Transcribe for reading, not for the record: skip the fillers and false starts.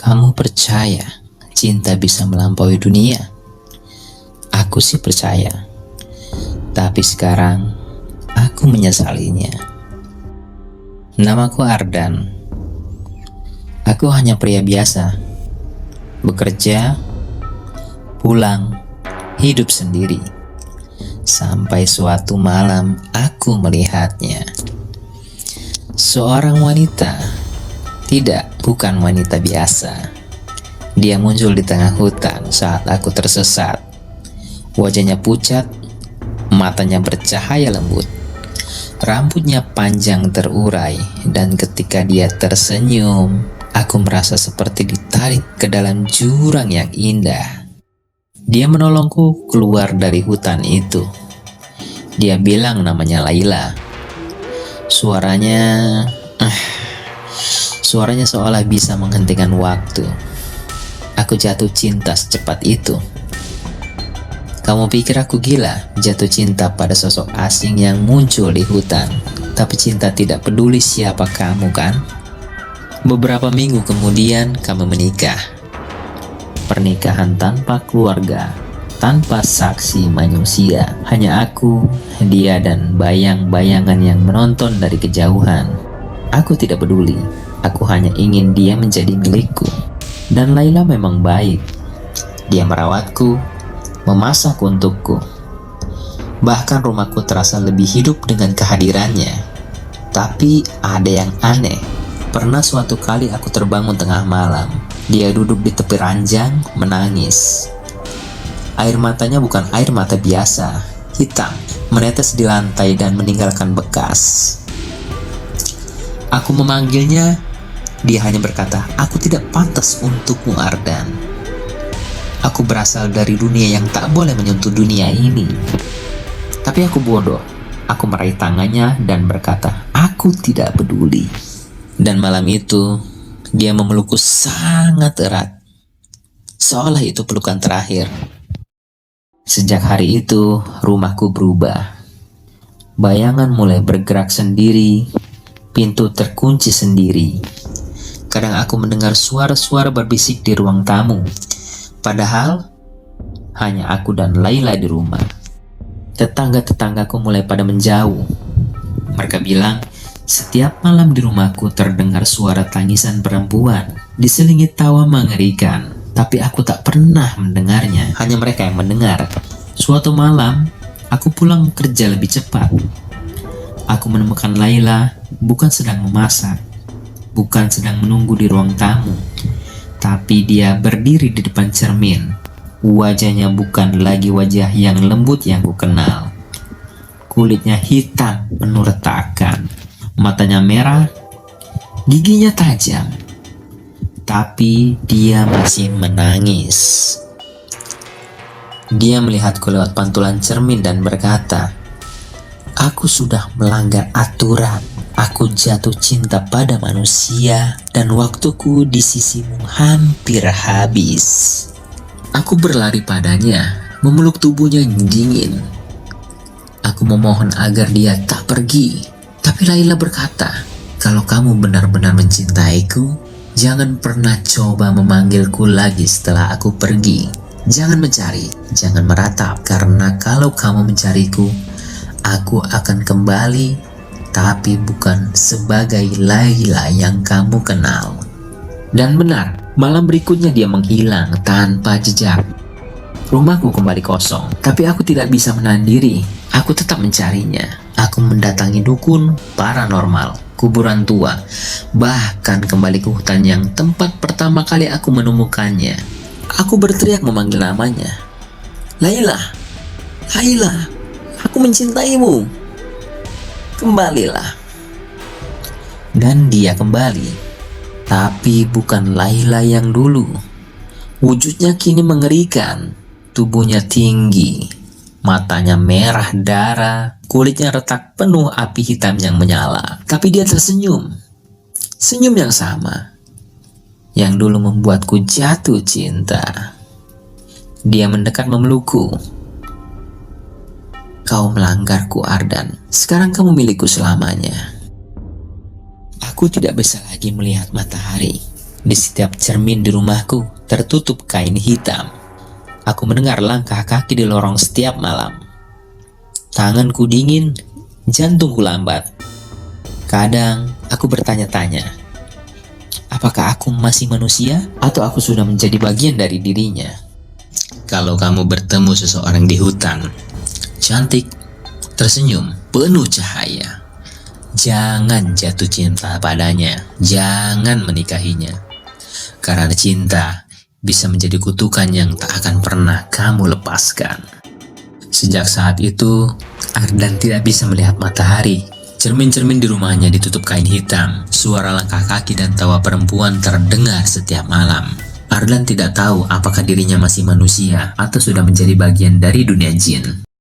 Kamu percaya cinta bisa melampaui dunia? Aku sih percaya. Tapi sekarang aku menyesalinya. Namaku Ardan. Aku hanya pria biasa. Bekerja, pulang, hidup sendiri. Sampai suatu malam aku melihatnya. Seorang wanita. Tidak, bukan wanita biasa. Dia muncul di tengah hutan saat aku tersesat. Wajahnya pucat, matanya bercahaya lembut. Rambutnya panjang terurai, dan ketika dia tersenyum, aku merasa seperti ditarik ke dalam jurang yang indah. Dia menolongku keluar dari hutan itu. Dia bilang namanya Laila. Suaranya seolah bisa menghentikan waktu. Aku jatuh cinta secepat itu. Kamu pikir aku gila jatuh cinta pada sosok asing yang muncul di hutan? Tapi cinta tidak peduli siapa kamu, kan? Beberapa minggu kemudian kami menikah. Pernikahan tanpa keluarga, tanpa saksi manusia. Hanya aku, dia, dan bayang-bayangan yang menonton dari kejauhan. Aku tidak peduli. Aku hanya ingin dia menjadi milikku. Dan Laila memang baik. Dia merawatku, memasak untukku. Bahkan rumahku terasa lebih hidup dengan kehadirannya. Tapi ada yang aneh. Pernah suatu kali aku terbangun tengah malam. Dia duduk di tepi ranjang, menangis. Air matanya bukan air mata biasa, hitam, menetes di lantai dan meninggalkan bekas. Aku memanggilnya. Dia hanya berkata, "Aku tidak pantas untukmu, Ardan. Aku berasal dari dunia yang tak boleh menyentuh dunia ini." Tapi aku bodoh. Aku meraih tangannya dan berkata, "Aku tidak peduli." Dan malam itu, dia memelukku sangat erat. Seolah itu pelukan terakhir. Sejak hari itu, rumahku berubah. Bayangan mulai bergerak sendiri. Pintu terkunci sendiri. Kadang aku mendengar suara-suara berbisik di ruang tamu. Padahal hanya aku dan Laila di rumah. Tetangga-tetanggaku mulai pada menjauh. Mereka bilang, setiap malam di rumahku terdengar suara tangisan perempuan, diselingi tawa mengerikan. Tapi aku tak pernah mendengarnya. Hanya mereka yang mendengar. Suatu malam, aku pulang kerja lebih cepat. Aku menemukan Laila bukan sedang memasak, bukan sedang menunggu di ruang tamu, tapi dia berdiri di depan cermin. Wajahnya bukan lagi wajah yang lembut yang ku kenal. Kulitnya hitam penuh retakan, matanya merah, giginya tajam. Tapi dia masih menangis. Dia melihatku lewat pantulan cermin dan berkata, "Aku sudah melanggar aturan. Aku jatuh cinta pada manusia dan waktuku di sisimu hampir habis." Aku berlari padanya, memeluk tubuhnya yang dingin. Aku memohon agar dia tak pergi. Tapi Laila berkata, "Kalau kamu benar-benar mencintaiku, jangan pernah coba memanggilku lagi setelah aku pergi. Jangan mencari, jangan meratap, karena kalau kamu mencariku, aku akan kembali, tapi bukan sebagai Laila yang kamu kenal." Dan benar, malam berikutnya dia menghilang tanpa jejak. Rumahku kembali kosong, tapi aku tidak bisa menahan diri. Aku tetap mencarinya. Aku mendatangi dukun, paranormal, kuburan tua, bahkan kembali ke hutan yang tempat pertama kali aku menemukannya. Aku berteriak memanggil namanya. "Laila, Laila, aku mencintaimu. Kembalilah." Dan dia kembali. Tapi bukan Laila yang dulu. Wujudnya kini mengerikan. Tubuhnya tinggi. Matanya merah darah. Kulitnya retak penuh api hitam yang menyala. Tapi dia tersenyum. Senyum yang sama. Yang dulu membuatku jatuh cinta. Dia mendekat memelukku. "Kau melanggarku, Ardan. Sekarang kamu milikku selamanya." Aku tidak bisa lagi melihat matahari. Di setiap cermin di rumahku tertutup kain hitam. Aku mendengar langkah kaki di lorong setiap malam. Tanganku dingin, jantungku lambat. Kadang aku bertanya-tanya, apakah aku masih manusia atau aku sudah menjadi bagian dari dirinya? Kalau kamu bertemu seseorang di hutan, cantik, tersenyum, penuh cahaya, jangan jatuh cinta padanya, jangan menikahinya. Karena cinta bisa menjadi kutukan yang tak akan pernah kamu lepaskan. Sejak saat itu, Ardan tidak bisa melihat matahari. Cermin-cermin di rumahnya ditutup kain hitam. Suara langkah kaki dan tawa perempuan terdengar setiap malam. Ardan tidak tahu apakah dirinya masih manusia atau sudah menjadi bagian dari dunia jin.